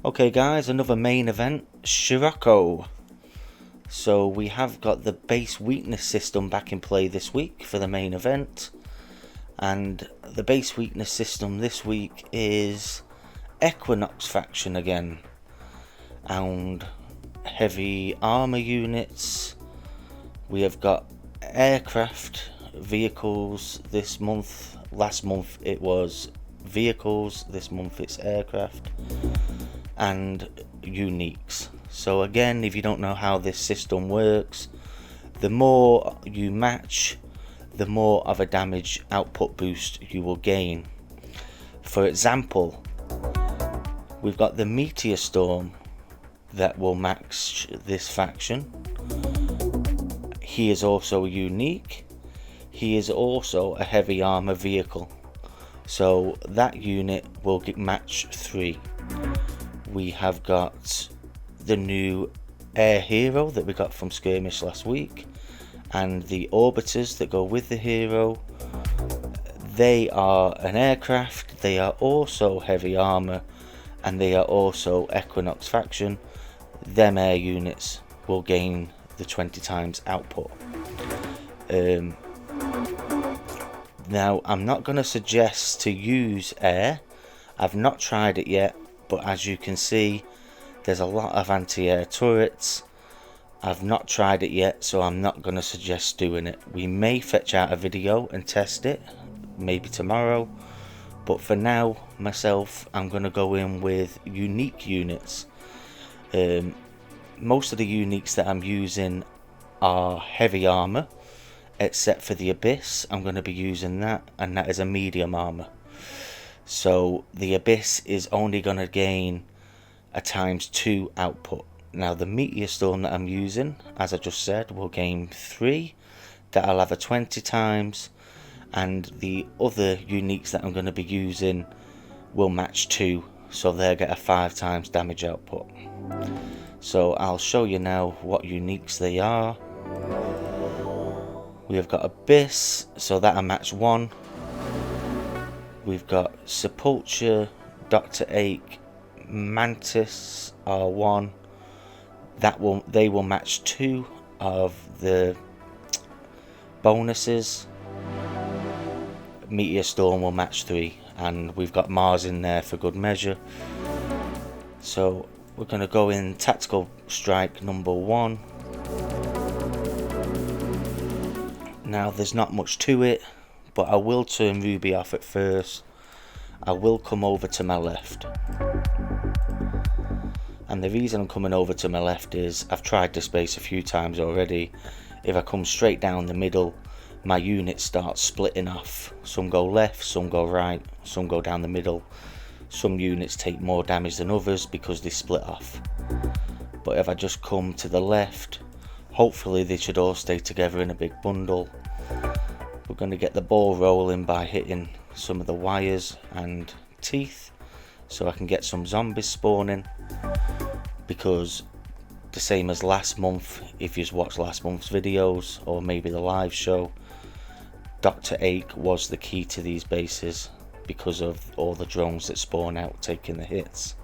Okay guys, another main event, Scirocco. So we have got the base weakness system back in play this week for the main event. And the base weakness system this week is Equinox faction again. And heavy armor units. We have got aircraft vehicles this month. Last month it was vehicles, this month it's aircraft. And uniques. So again, if you don't know how this system works, the more you match, the more of a damage output boost you will gain. For example, we've got the meteor storm that will match this faction. He is also unique. He is also a heavy armor vehicle, so that unit will get match 3. We have got the new air hero that we got from skirmish last week, and the orbiters that go with the hero. They are an aircraft, they are also heavy armor, and they are also Equinox faction. Them air units will gain the 20 times output. Now I'm not going to suggest to use air. I've not tried it yet, but as you can see, there's a lot of anti-air turrets. I've not tried it yet, so I'm not going to suggest doing it. We may fetch out a video and test it, maybe tomorrow, but for now, myself, I'm going to go in with unique units. Most of the uniques that I'm using are heavy armor, except for the Abyss. I'm going to be using that, and that is a medium armor. So the Abyss is only going to gain a ×2 output. Now the meteor storm that I'm using, as I just said, will gain 3. That'll have a 20 times, and the other uniques that I'm going to be using will match 2, so they'll get a 5 times damage output. So I'll show you now what uniques they are. We have got Abyss, so that'll match 1. We've got Sepulture, Dr. Ache, Mantis R1. They will match 2 of the bonuses. Meteor Storm will match 3, and we've got Mars in there for good measure. So we're going to go in Tactical Strike number 1. Now there's not much to it, but I will turn Ruby off at first. I will come over to my left. And the reason I'm coming over to my left is I've tried this base a few times already. If I come straight down the middle, my units start splitting off. Some go left, some go right, some go down the middle. Some units take more damage than others because they split off. But if I just come to the left, hopefully they should all stay together in a big bundle. We're going to get the ball rolling by hitting some of the wires and teeth, so I can get some zombies spawning. Because the same as last month, if you've watched last month's videos or maybe the live show, Dr. Ache was the key to these bases because of all the drones that spawn out taking the hits.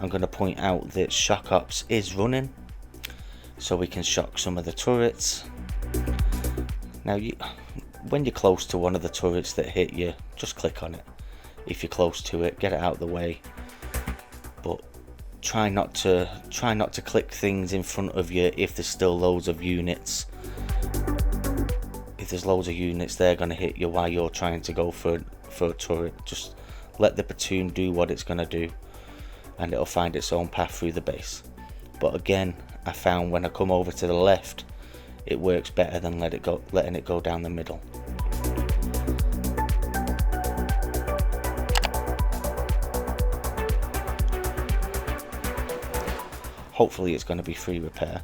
I'm going to point out that Shock Ops is running, so we can shock some of the turrets. Now when you're close to one of the turrets that hit you, just click on it. If you're close to it, get it out of the way. But try not to click things in front of you if there's still loads of units. If there's loads of units, they're going to hit you while you're trying to go for a turret. Just let the platoon do what it's going to do, and it'll find its own path through the base. But again, I found when I come over to the left, it works better than letting it go down the middle. Hopefully it's going to be free repair.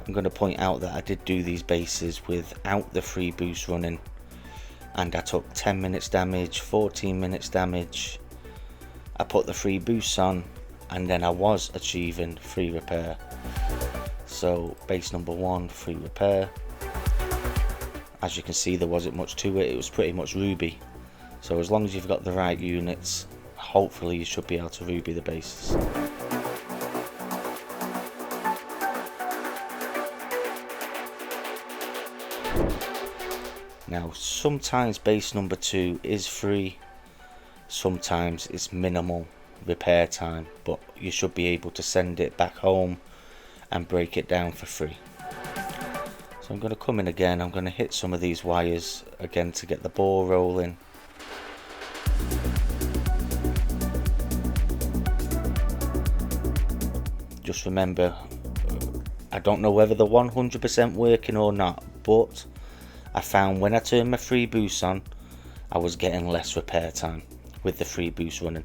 I'm going to point out that I did do these bases without the free boost running, and I took 10 minutes damage, 14 minutes damage. I put the free boosts on, and then I was achieving free repair. So base number 1, free repair. As you can see, there wasn't much to it, it was pretty much ruby. So as long as you've got the right units, hopefully you should be able to ruby the bases. Now sometimes base number 2 is free, sometimes it's minimal repair time, but you should be able to send it back home and break it down for free. So I'm going to come in again, I'm going to hit some of these wires again to get the ball rolling. Just remember, I don't know whether they're 100% working or not, but I found when I turned my free boost on, I was getting less repair time with the free boost running.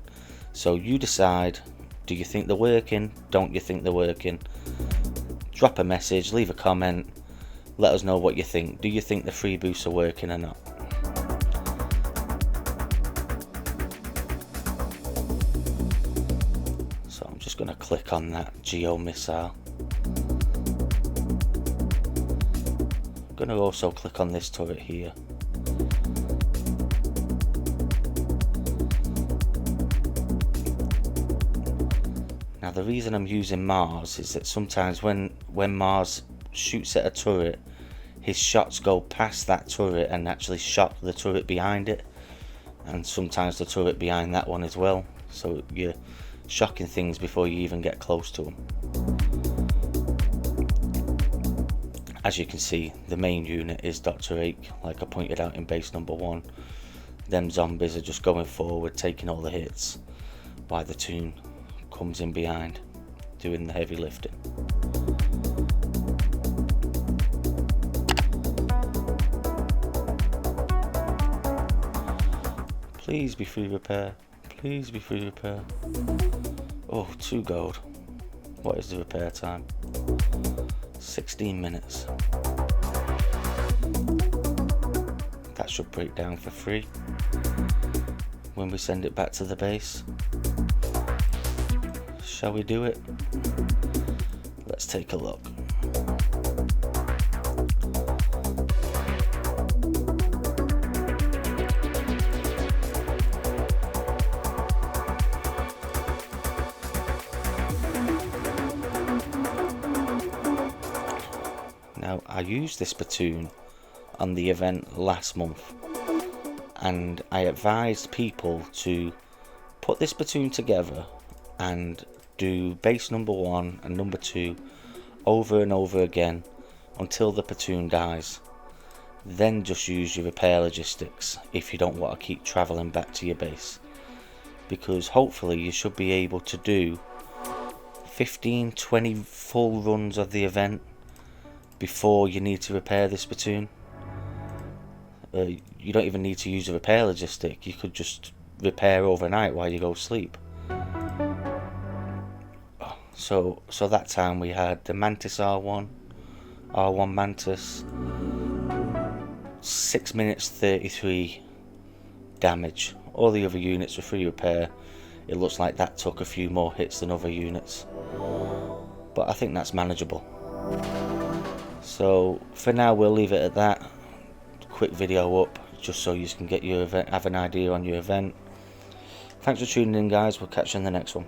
So you decide, do you think they're working? Don't you think they're working? Drop a message, leave a comment, let us know what you think. Do you think the free boosts are working or not? So I'm just going to click on that geo missile. I'm going to also click on this turret here. Now the reason I'm using Mars is that sometimes when Mars shoots at a turret, his shots go past that turret and actually shock the turret behind it, and sometimes the turret behind that one as well, so you're shocking things before you even get close to them. As you can see, the main unit is Dr. Ake, like I pointed out in base number 1. Them zombies are just going forward, taking all the hits, while the Toon comes in behind, doing the heavy lifting. Please be free repair, please be free repair. Oh, 2 gold. What is the repair time? 16 minutes. That should break down for free when we send it back to the base. Shall we do it? Let's take a look. Now, I used this platoon on the event last month, and I advised people to put this platoon together and do base number 1 and number 2 over and over again until the platoon dies. Then just use your repair logistics if you don't want to keep travelling back to your base, because hopefully you should be able to do 15-20 full runs of the event before you need to repair this platoon. You don't even need to use a repair logistic, you could just repair overnight while you go sleep. So that time we had the Mantis R1 Mantis, 6 minutes 33 damage. All the other units were free repair. It looks like that took a few more hits than other units, but I think that's manageable. So for now we'll leave it at that. Quick video up just so you can get your event, have an idea on your event. Thanks for tuning in guys, we'll catch you in the next one.